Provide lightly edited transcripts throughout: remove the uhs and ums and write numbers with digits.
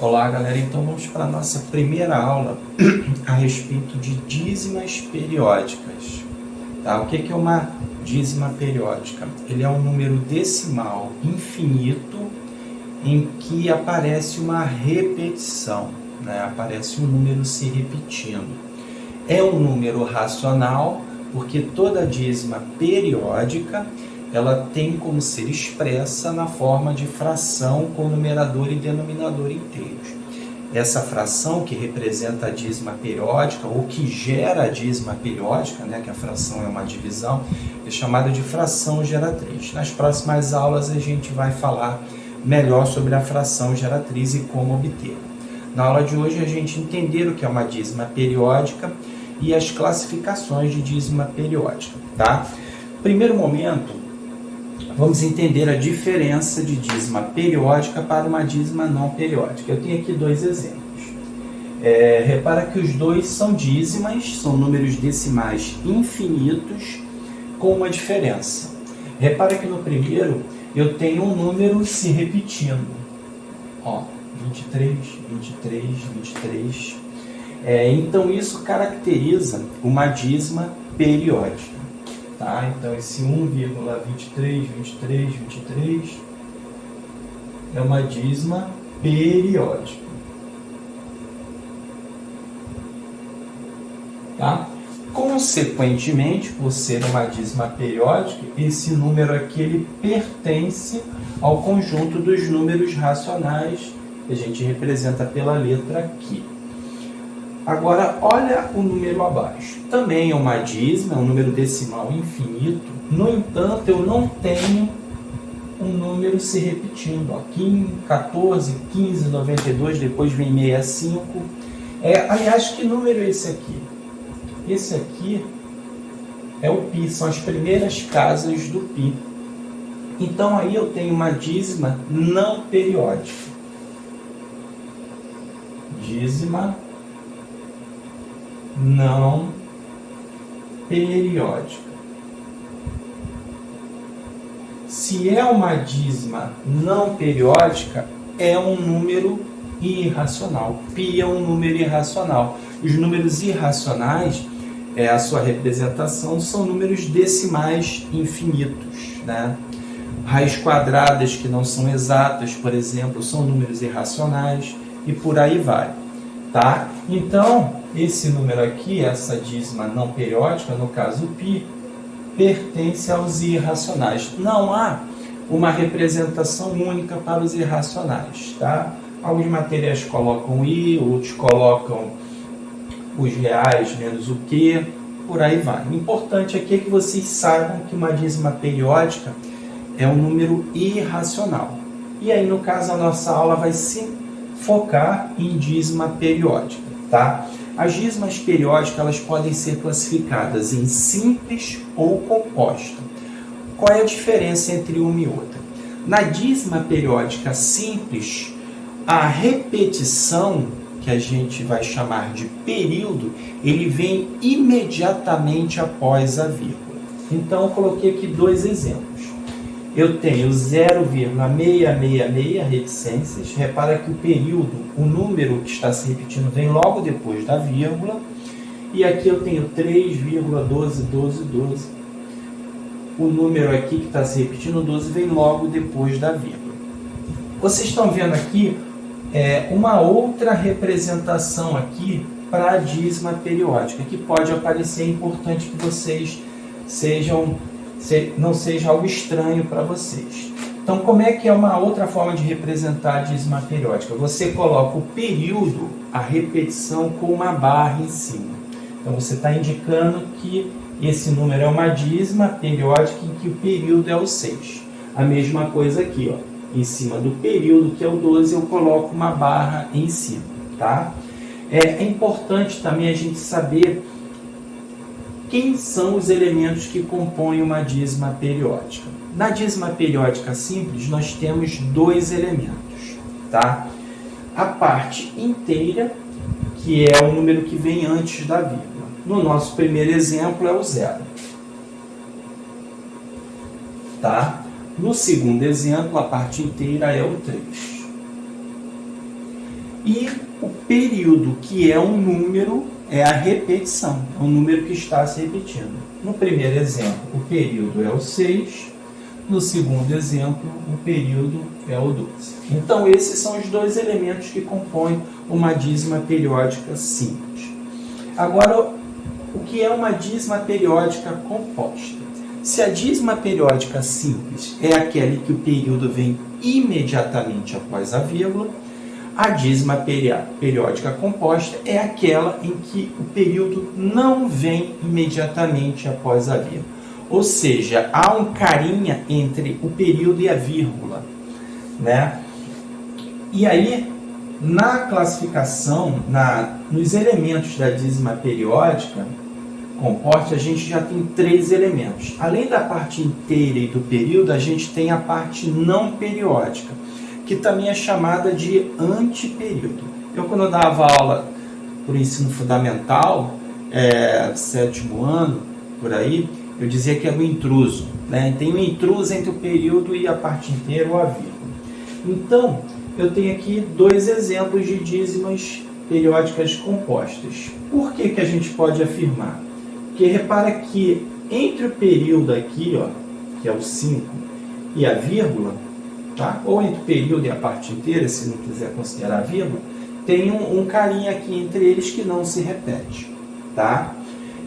Olá, galera. Então vamos para a nossa primeira aula a respeito de dízimas periódicas. Tá? O que é uma dízima periódica? Ele é um número decimal infinito em que aparece uma repetição, né? Aparece um número se repetindo. É um número racional porque toda dízima periódica ela tem como ser expressa na forma de fração com numerador e denominador inteiros. Essa fração que representa a dízima periódica, ou que gera a dízima periódica, né, que a fração é uma divisão, é chamada de fração geratriz. Nas próximas aulas a gente vai falar melhor sobre a fração geratriz e como obter. Na aula de hoje a gente entender o que é uma dízima periódica e as classificações de dízima periódica. Tá? Primeiro momento, vamos entender a diferença de dízima periódica para uma dízima não periódica. Eu tenho aqui dois exemplos. Repara que os dois são dízimas, são números decimais infinitos com uma diferença. Repara que no primeiro eu tenho um número se repetindo. Ó, 23, 23, 23. Então isso caracteriza uma dízima periódica. Tá? Então, esse 1,23, 23, 23 é uma dízima periódica. Tá? Consequentemente, por ser uma dízima periódica, esse número aqui ele pertence ao conjunto dos números racionais que a gente representa pela letra Q. Agora, olha o número abaixo. Também é uma dízima, é um número decimal infinito. No entanto, eu não tenho um número se repetindo. Aqui 14, 15, 92, depois vem 65. Aliás, que número é esse aqui? Esse aqui é o π, são as primeiras casas do π. Então, aí eu tenho uma dízima não periódica. Dízima não periódica. Se é uma dízima não periódica, é um número irracional. Π é um número irracional. Os números irracionais, a sua representação, são números decimais infinitos, né? Raiz quadradas que não são exatas, por exemplo, são números irracionais e por aí vai. Tá? Então, esse número aqui, essa dízima não periódica, no caso π, pertence aos irracionais. Não há uma representação única para os irracionais. Tá? Alguns materiais colocam i, outros colocam os reais menos o q, por aí vai. O importante aqui é que vocês saibam que uma dízima periódica é um número irracional. E aí, no caso, a nossa aula vai se focar em dízima periódica, tá? As dízimas periódicas elas podem ser classificadas em simples ou composta. Qual é a diferença entre uma e outra? Na dízima periódica simples, a repetição, que a gente vai chamar de período, ele vem imediatamente após a vírgula. Então, eu coloquei aqui dois exemplos. Eu tenho 0,666 reticências. Repara que o período, o número que está se repetindo, vem logo depois da vírgula. E aqui eu tenho 3,121212. O número aqui que está se repetindo, 12, vem logo depois da vírgula. Vocês estão vendo aqui uma outra representação aqui para a dízima periódica, que pode aparecer. É importante que vocês não seja algo estranho para vocês. Então, como é que é uma outra forma de representar a dízima periódica? Você coloca o período, a repetição, com uma barra em cima. Então, você está indicando que esse número é uma dízima periódica em que o período é o 6. A mesma coisa aqui, ó. Em cima do período, que é o 12, eu coloco uma barra em cima. Tá? É importante também a gente saber quem são os elementos que compõem uma dízima periódica. Na dízima periódica simples, nós temos dois elementos. Tá? A parte inteira, que é o número que vem antes da vírgula. No nosso primeiro exemplo é o 0. Tá? No segundo exemplo, a parte inteira é o 3. E o período, que é um número, é a repetição, é um número que está se repetindo. No primeiro exemplo, o período é o 6, no segundo exemplo, o período é o 12. Então, esses são os dois elementos que compõem uma dízima periódica simples. Agora, o que é uma dízima periódica composta? Se a dízima periódica simples é aquela em que o período vem imediatamente após a vírgula, a dízima periódica composta é aquela em que o período não vem imediatamente após a vírgula. Ou seja, há um carinha entre o período e a vírgula, né? E aí, na classificação, nos elementos da dízima periódica composta, a gente já tem 3 elementos. Além da parte inteira e do período, a gente tem a parte não periódica, que também é chamada de antiperíodo. Eu, quando eu dava aula por ensino fundamental, 7º ano, por aí, eu dizia que era o intruso, né? Tem um intruso entre o período e a parte inteira ou a vírgula. Então, eu tenho aqui 2 exemplos de dízimas periódicas compostas. Por que a gente pode afirmar? Porque repara que entre o período aqui, ó, que é o 5, e a vírgula, tá? Ou entre o período e a parte inteira, se não quiser considerar a vírgula, tem um carinha aqui entre eles que não se repete, tá?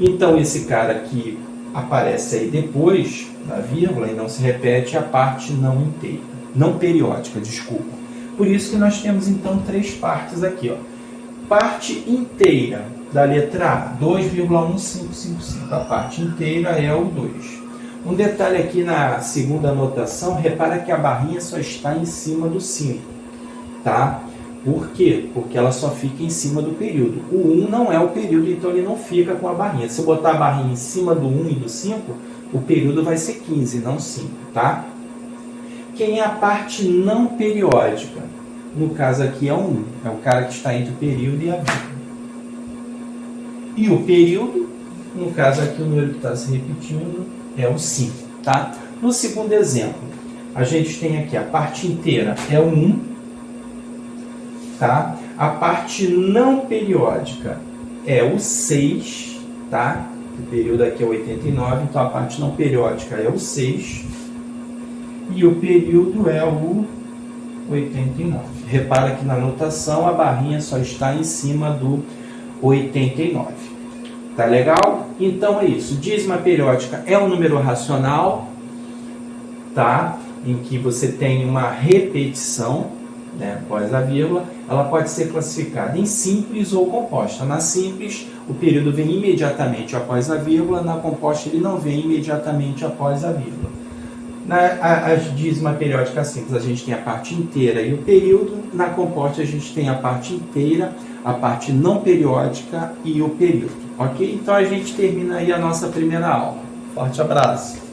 Então, esse cara aqui aparece aí depois da vírgula e não se repete a parte não periódica, desculpa. Por isso que nós temos, então, 3 partes aqui, ó. Parte inteira da letra A, 2,1555. A parte inteira é o 2. Um detalhe aqui na segunda anotação, repara que a barrinha só está em cima do 5, tá? Por quê? Porque ela só fica em cima do período. O 1 não é o período, então ele não fica com a barrinha. Se eu botar a barrinha em cima do 1 e do 5, o período vai ser 15, não 5, tá? Quem é a parte não periódica? No caso aqui é o 1, é o cara que está entre o período e a vírgula. E o período, no caso aqui o número que está se repetindo, é o 5, tá? No segundo exemplo, a gente tem aqui a parte inteira é o 1, tá? A parte não periódica é o 6, tá? O período aqui é 89, então a parte não periódica é o 6. E o período é o 89. Repara que na anotação a barrinha só está em cima do 89. Tá legal? Então é isso. Dízima periódica é um número racional, tá? Em que você tem uma repetição, né, após a vírgula. Ela pode ser classificada em simples ou composta. Na simples, o período vem imediatamente após a vírgula. Na composta, ele não vem imediatamente após a vírgula. Na dízima periódica simples, a gente tem a parte inteira e o período. Na composta, a gente tem a parte inteira, a parte não periódica e o período. Ok? Então, a gente termina aí a nossa primeira aula. Forte abraço!